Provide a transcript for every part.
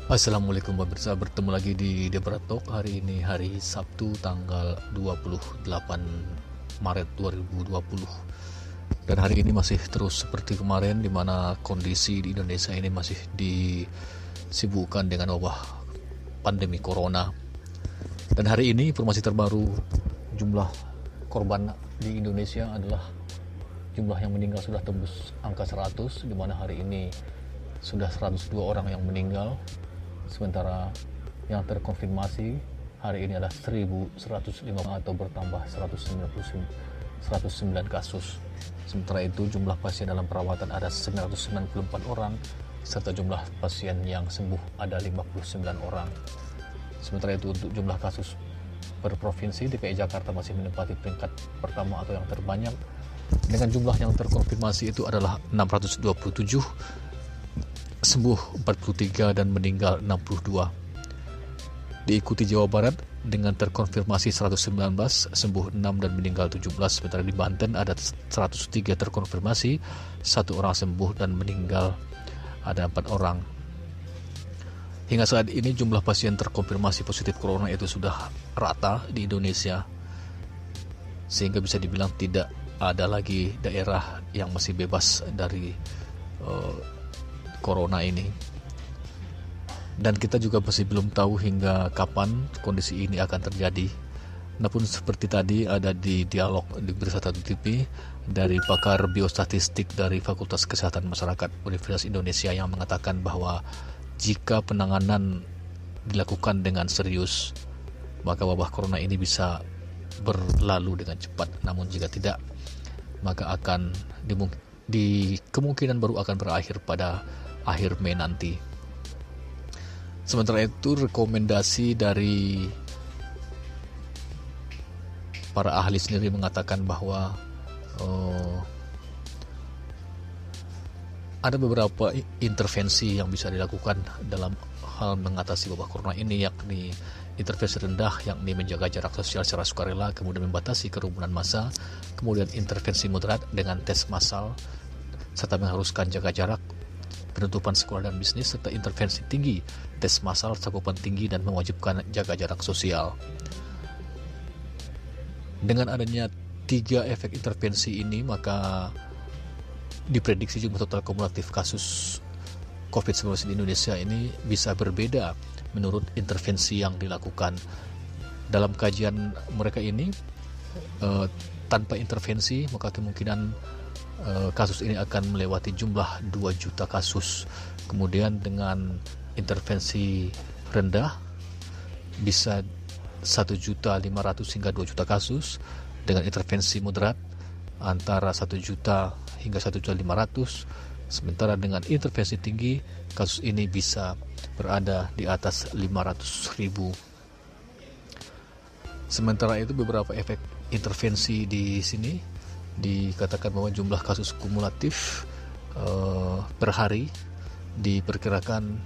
Assalamualaikum pemirsa, bertemu lagi di Debra Talk. Hari ini hari Sabtu tanggal 28 Maret 2020. Dan hari ini masih terus seperti kemarin, di mana kondisi di Indonesia ini masih disibukkan dengan wabah pandemi corona. Dan hari ini informasi terbaru, jumlah korban di Indonesia adalah jumlah yang meninggal sudah tembus angka 100, di mana hari ini sudah 102 orang yang meninggal. Sementara yang terkonfirmasi hari ini adalah 1.105 atau bertambah 109 kasus. Sementara itu jumlah pasien dalam perawatan ada 994 orang, serta jumlah pasien yang sembuh ada 59 orang. Sementara itu untuk jumlah kasus per provinsi, DKI Jakarta masih menempati peringkat pertama atau yang terbanyak dengan jumlah yang terkonfirmasi itu adalah 627, sembuh 43 dan meninggal 62. Diikuti Jawa Barat dengan terkonfirmasi 119, sembuh 6 dan meninggal 17. Sementara di Banten ada 103 terkonfirmasi, 1 orang sembuh dan meninggal ada 4 orang. Hingga saat ini jumlah pasien terkonfirmasi positif corona itu sudah rata di Indonesia, sehingga bisa dibilang tidak ada lagi daerah yang masih bebas dari corona ini. Dan kita juga masih belum tahu hingga kapan kondisi ini akan terjadi. Namun seperti tadi ada di dialog di Berita Satu TV dari pakar biostatistik dari Fakultas Kesehatan Masyarakat Universitas Indonesia yang mengatakan bahwa jika penanganan dilakukan dengan serius, maka wabah corona ini bisa berlalu dengan cepat. Namun jika tidak, maka akan di kemungkinan baru akan berakhir pada akhir Mei nanti. Sementara itu rekomendasi dari para ahli sendiri mengatakan bahwa ada beberapa intervensi yang bisa dilakukan dalam hal mengatasi wabah corona ini, yakni intervensi rendah, yakni menjaga jarak sosial secara sukarela, kemudian membatasi kerumunan massa, kemudian intervensi moderat dengan tes massal, serta mengharuskan jaga jarak, penutupan sekolah dan bisnis, serta intervensi tinggi, tes massal, cakupan tinggi, dan mewajibkan jaga jarak sosial. Dengan adanya 3 efek intervensi ini, maka diprediksi jumlah total kumulatif kasus COVID-19 di Indonesia ini bisa berbeda menurut intervensi yang dilakukan. Dalam kajian mereka ini, tanpa intervensi, maka kemungkinan kasus ini akan melewati jumlah 2 juta kasus. Kemudian dengan intervensi rendah bisa 1.500.000 hingga 2 juta kasus. Dengan intervensi moderat antara 1 juta hingga 1.500.000. Sementara dengan intervensi tinggi, kasus ini bisa berada di atas 500.000. Sementara itu beberapa efek intervensi di sini dikatakan bahwa jumlah kasus kumulatif per hari diperkirakan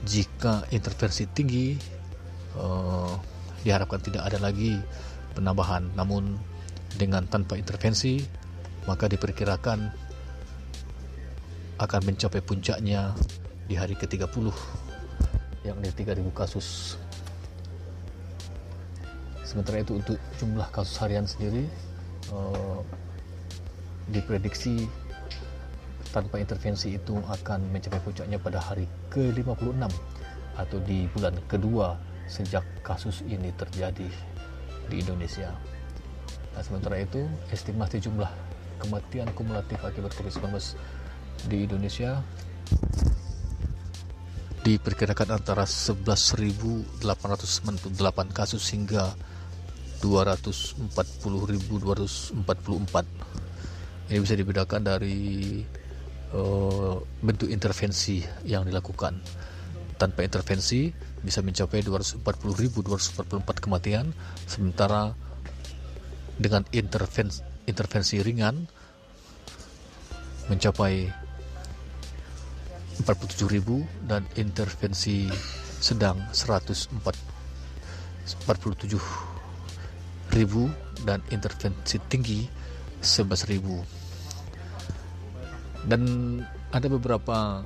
jika intervensi tinggi diharapkan tidak ada lagi penambahan, namun dengan tanpa intervensi maka diperkirakan akan mencapai puncaknya di hari ke-30 yakni 3.000 kasus. Sementara itu untuk jumlah kasus harian sendiri diprediksi tanpa intervensi itu akan mencapai puncaknya pada hari ke-56 atau di bulan kedua sejak kasus ini terjadi di Indonesia. Nah, sementara itu estimasi jumlah kematian kumulatif akibat COVID-19 di Indonesia diperkirakan antara 11.898 kasus hingga 240.244. Ini bisa dibedakan dari bentuk intervensi yang dilakukan. Tanpa intervensi bisa mencapai 240.244 kematian, sementara dengan intervensi ringan mencapai 47.000 dan intervensi sedang 147.000 dan intervensi tinggi 11.000. Dan ada beberapa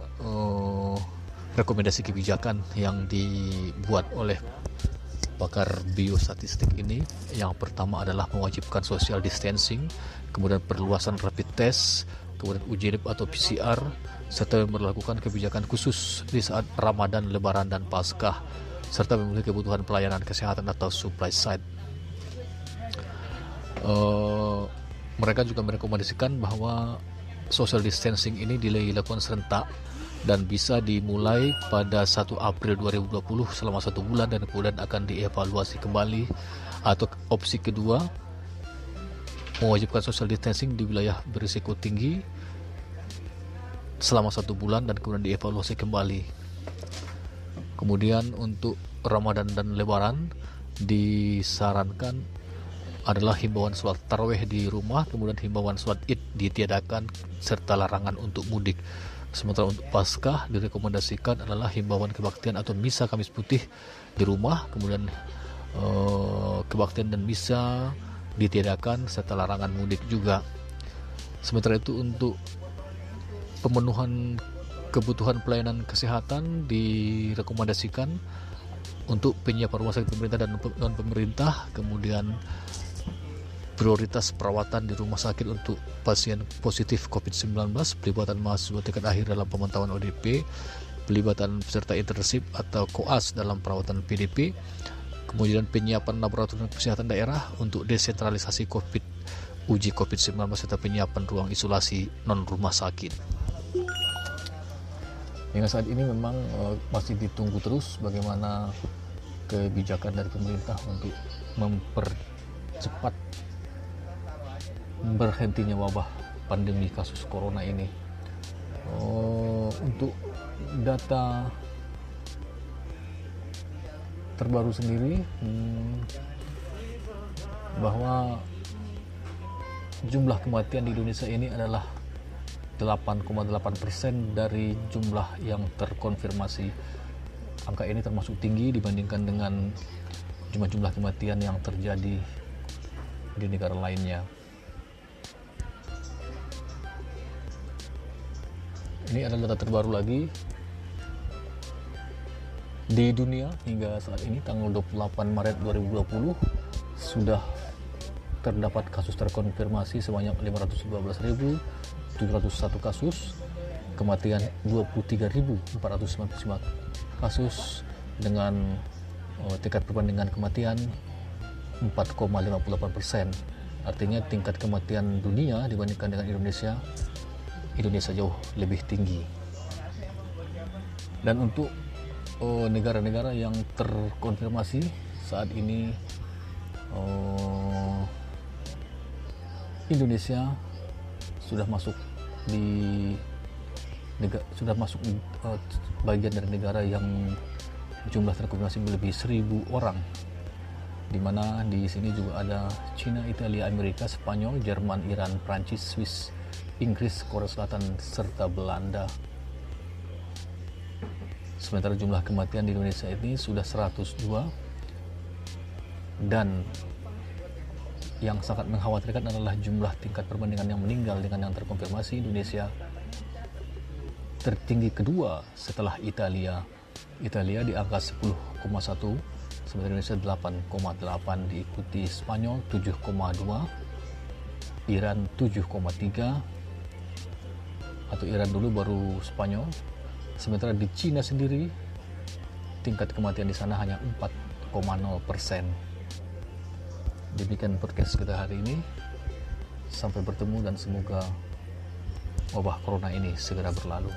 rekomendasi kebijakan yang dibuat oleh pakar biostatistik ini. Yang pertama adalah mewajibkan social distancing, kemudian perluasan rapid test, kemudian uji lab atau PCR, serta memperlakukan kebijakan khusus di saat Ramadan, Lebaran, dan Paskah, serta memiliki kebutuhan pelayanan kesehatan atau supply side. Mereka juga merekomendasikan bahwa social distancing ini dilakukan serentak dan bisa dimulai pada 1 April 2020 selama 1 bulan dan kemudian akan dievaluasi kembali. Atau opsi kedua, mewajibkan social distancing di wilayah berisiko tinggi selama 1 bulan dan kemudian dievaluasi kembali. Kemudian untuk Ramadan dan Lebaran disarankan adalah himbauan sholat tarawih di rumah, kemudian himbauan sholat id ditiadakan, serta larangan untuk mudik. Sementara untuk Paskah direkomendasikan adalah himbauan kebaktian atau misa Kamis Putih di rumah, kemudian kebaktian dan misa ditiadakan, serta larangan mudik juga. Sementara itu untuk pemenuhan kebutuhan pelayanan kesehatan direkomendasikan untuk penyiapan rumah sakit pemerintah dan non-pemerintah, kemudian prioritas perawatan di rumah sakit untuk pasien positif COVID-19, pelibatan mahasiswa tingkat akhir dalam pemantauan ODP, pelibatan peserta internship atau koas dalam perawatan PDP, kemudian penyiapan laboratorium kesehatan daerah untuk desentralisasi uji COVID-19, serta penyiapan ruang isolasi non-rumah sakit. Hingga saat ini memang masih ditunggu terus bagaimana kebijakan dari pemerintah untuk mempercepat berhentinya wabah pandemi kasus corona ini. Untuk data terbaru sendiri bahwa jumlah kematian di Indonesia ini adalah 8,8% dari jumlah yang terkonfirmasi. Angka ini termasuk tinggi dibandingkan dengan jumlah kematian yang terjadi di negara lainnya. Ini adalah data terbaru lagi di dunia hingga saat ini tanggal 28 Maret 2020 sudah terdapat kasus terkonfirmasi sebanyak 512.701 kasus, kematian 23.495 kasus dengan tingkat perbandingan kematian 4,58%. Artinya tingkat kematian dunia dibandingkan dengan Indonesia jauh lebih tinggi. Dan untuk negara-negara yang terkonfirmasi saat ini, Indonesia sudah masuk bagian dari negara yang jumlah terkonfirmasi lebih 1.000 orang, di mana di sini juga ada Cina, Italia, Amerika, Spanyol, Jerman, Iran, Prancis, Swiss, Inggris, Korea Selatan, serta Belanda. Sementara jumlah kematian di Indonesia ini sudah 102, dan yang sangat mengkhawatirkan adalah jumlah tingkat perbandingan yang meninggal dengan yang terkonfirmasi. Indonesia tertinggi kedua setelah Italia di angka 10,1, sementara Indonesia 8,8, diikuti Spanyol 7,2, Iran 7,3, atau Iran dulu baru Spanyol. Sementara di Cina sendiri tingkat kematian di sana hanya 4,0%. Demikian podcast kita hari ini. Sampai bertemu dan semoga wabah corona ini segera berlalu.